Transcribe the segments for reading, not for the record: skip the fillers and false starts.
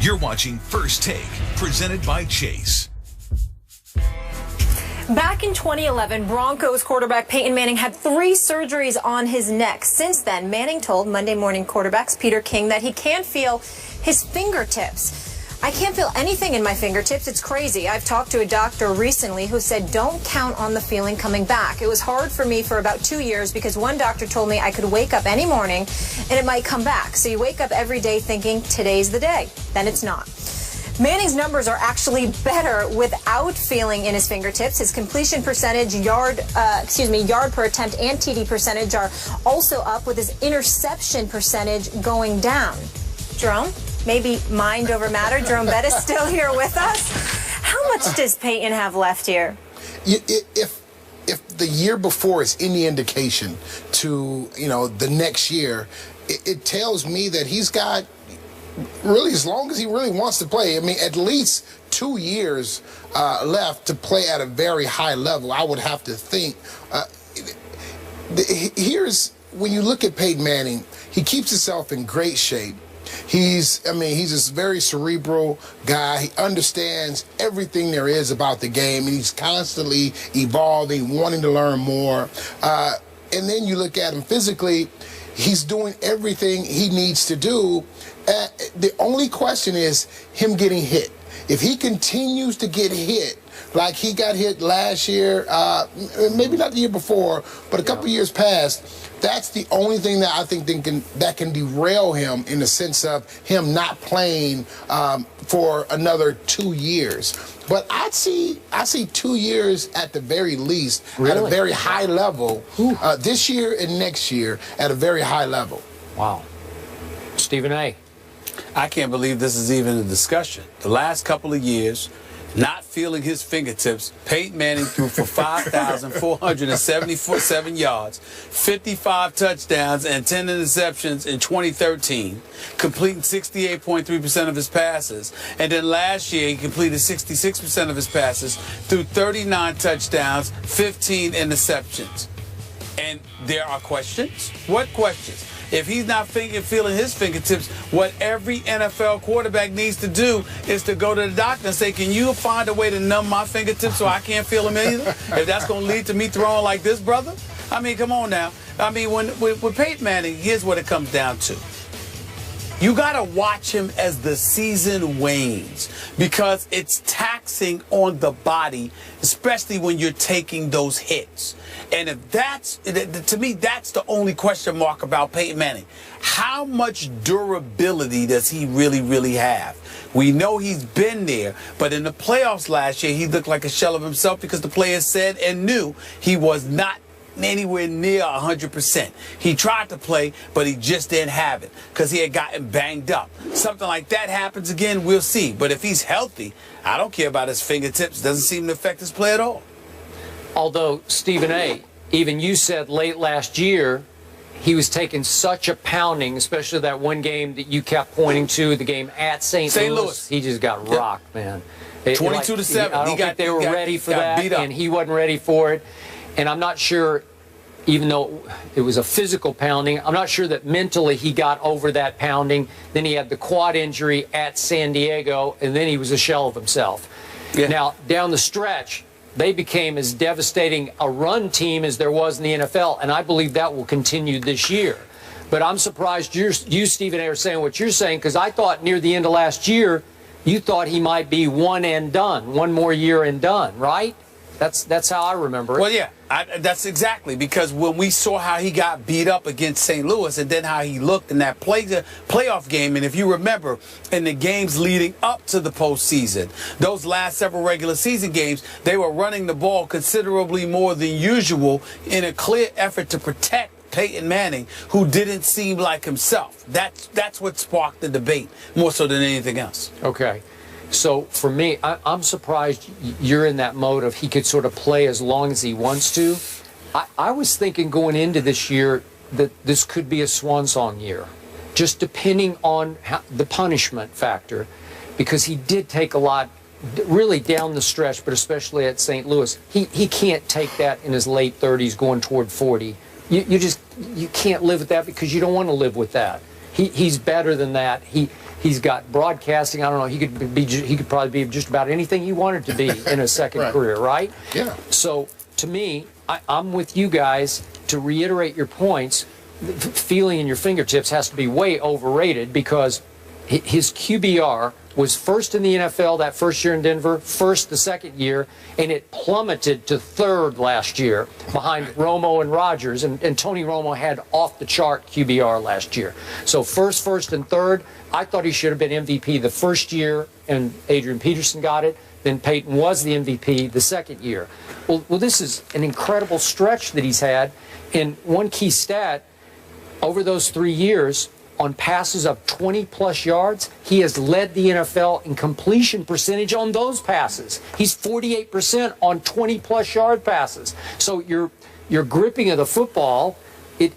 You're watching First Take, presented by Chase. Back in 2011, Broncos quarterback Peyton Manning had 3 surgeries on his neck. Since then, Manning told Monday Morning Quarterbacks Peter King that he can't feel his fingertips. I can't feel anything in my fingertips. It's crazy. I've talked to a doctor recently who said don't count on the feeling coming back. It was hard for me for about 2 years because one doctor told me I could wake up any morning and it might come back. So you wake up every day thinking today's the day. Then it's not. Manning's numbers are actually better without feeling in his fingertips. His completion percentage, yard per attempt, and TD percentage are also up, with his interception percentage going down. Jerome, maybe mind over matter. Jerome Bettis still here with us. How much does Peyton have left here? If the year before is any indication to the next year, it tells me that he's got, really, as long as he really wants to play, I mean, at least 2 years left to play at a very high level, I would have to think. Here's, when you look at Peyton Manning, he keeps himself in great shape. He's this very cerebral guy. He understands everything there is about the game, and he's constantly evolving, wanting to learn more. And then you look at him physically, he's doing everything he needs to do. The only question is him getting hit. If he continues to get hit like he got hit last year, maybe not the year before, but a couple years past, that's the only thing that I think that can derail him, in the sense of him not playing for another 2 years. But I see 2 years at the very least, at a very high level, this year and next year at a very high level. Wow. Stephen A. I can't believe this is even a discussion. The last couple of years, not feeling his fingertips, Peyton Manning threw for 5,477 yards, 55 touchdowns, and 10 interceptions in 2013, completing 68.3% of his passes. And then last year, he completed 66% of his passes, threw 39 touchdowns, 15 interceptions. And there are questions. What questions? If he's not feeling his fingertips, what every NFL quarterback needs to do is to go to the doctor and say, can you find a way to numb my fingertips so I can't feel them either? If that's going to lead to me throwing like this, brother? I mean, come on now. I mean, with Peyton Manning, here's what it comes down to. You got to watch him as the season wanes, because it's taxing on the body, especially when you're taking those hits. And if that's, to me, that's the only question mark about Peyton Manning. How much durability does he really, really have? We know he's been there, but in the playoffs last year, he looked like a shell of himself, because the players said and knew he was not anywhere near 100%. He tried to play, but he just didn't have it because he had gotten banged up. Something like that happens again, we'll see. But if he's healthy, I don't care about his fingertips. Doesn't seem to affect his play at all. Although, Stephen A., even you said late last year he was taking such a pounding, especially that one game that you kept pointing to, the game at St. Louis. He just got rocked, man. 22-7. I don't think they were ready for that, and he wasn't ready for it. And I'm not sure, even though it was a physical pounding, I'm not sure that mentally he got over that pounding. Then he had the quad injury at San Diego, and then he was a shell of himself. Yeah. Now, down the stretch, they became as devastating a run team as there was in the NFL, and I believe that will continue this year. But I'm surprised you, Stephen A., are saying what you're saying, because I thought near the end of last year, you thought he might be one and done, one more year and done, right? That's how I remember it. Well, yeah, that's exactly, because when we saw how he got beat up against St. Louis, and then how he looked in that playoff game, and if you remember, in the games leading up to the postseason, those last several regular season games, they were running the ball considerably more than usual in a clear effort to protect Peyton Manning, who didn't seem like himself. That's what sparked the debate more so than anything else. Okay. So for me, I'm surprised you're in that mode of he could sort of play as long as he wants to. I was thinking going into this year that this could be a swan song year, just depending on the punishment factor, because he did take a lot really down the stretch, but especially at St. Louis. He can't take that in his late 30s going toward 40. You can't live with that, because you don't want to live with that. He's better than that. He's got broadcasting. I don't know. He could probably be just about anything he wanted to be in a second Right. career, right? Yeah. So to me, I'm with you guys to reiterate your points. Feeling in your fingertips has to be way overrated because his QBR was first in the NFL that first year in Denver, first the second year, and it plummeted to third last year behind Romo and Rodgers. And Tony Romo had off-the-chart QBR last year. So first, and third, I thought he should have been MVP the first year, and Adrian Peterson got it. Then Peyton was the MVP the second year. Well, this is an incredible stretch that he's had. And one key stat, over those 3 years, on passes of 20-plus yards, he has led the NFL in completion percentage on those passes. He's 48% on 20-plus yard passes. So your gripping of the football, it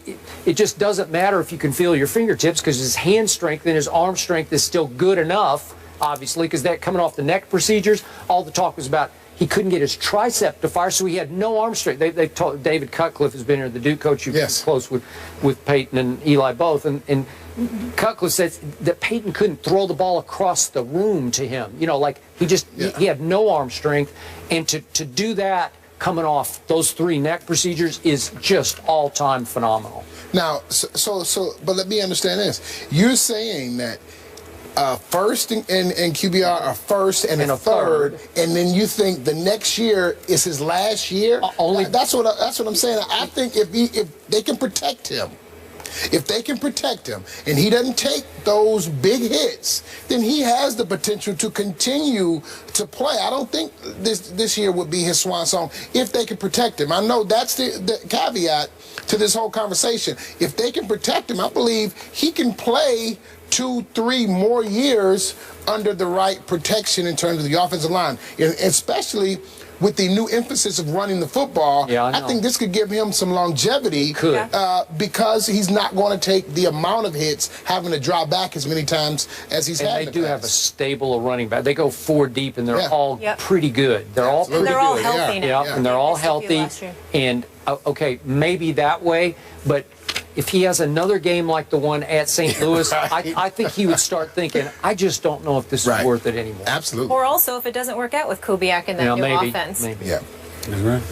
just doesn't matter if you can feel your fingertips because his hand strength and his arm strength is still good enough, obviously, because that coming off the neck procedures, all the talk was about he couldn't get his tricep to fire, so he had no arm strength. They told David Cutcliffe has been here, the Duke coach who's Yes. close with Peyton and Eli both, and Cutcliffe said that Peyton couldn't throw the ball across the room to him. You know, like he had no arm strength, and to do that coming off those 3 neck procedures is just all-time phenomenal. Now, but let me understand this. You're saying that first in QBR, a first and a third, and then you think the next year is his last year? That's what I'm saying. I think if they can protect him, and he doesn't take those big hits, then he has the potential to continue to play. I don't think this year would be his swan song if they can protect him. I know that's the caveat to this whole conversation. If they can protect him, I believe he can play 2-3 more years under the right protection in terms of the offensive line, and especially with the new emphasis of running the football. Yeah, I think this could give him some longevity because he's not going to take the amount of hits having to drop back as many times as he's had. And they do have a stable of running back. They go 4 deep, and they're all pretty good. They're all pretty they're good. all healthy now. And they're all healthy. And okay, maybe that way, but if he has another game like the one at St. Louis, I think he would start thinking, I just don't know if this is worth it anymore. Absolutely. Or also if it doesn't work out with Kubiak in that new offense. Yeah. That's right.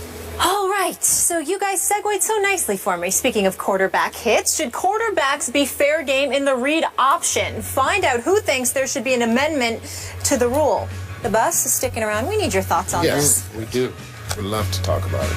All right, so you guys segued so nicely for me. Speaking of quarterback hits, should quarterbacks be fair game in the read option? Find out who thinks there should be an amendment to the rule. The bus is sticking around. We need your thoughts on this. Yes, we do. We'd love to talk about it.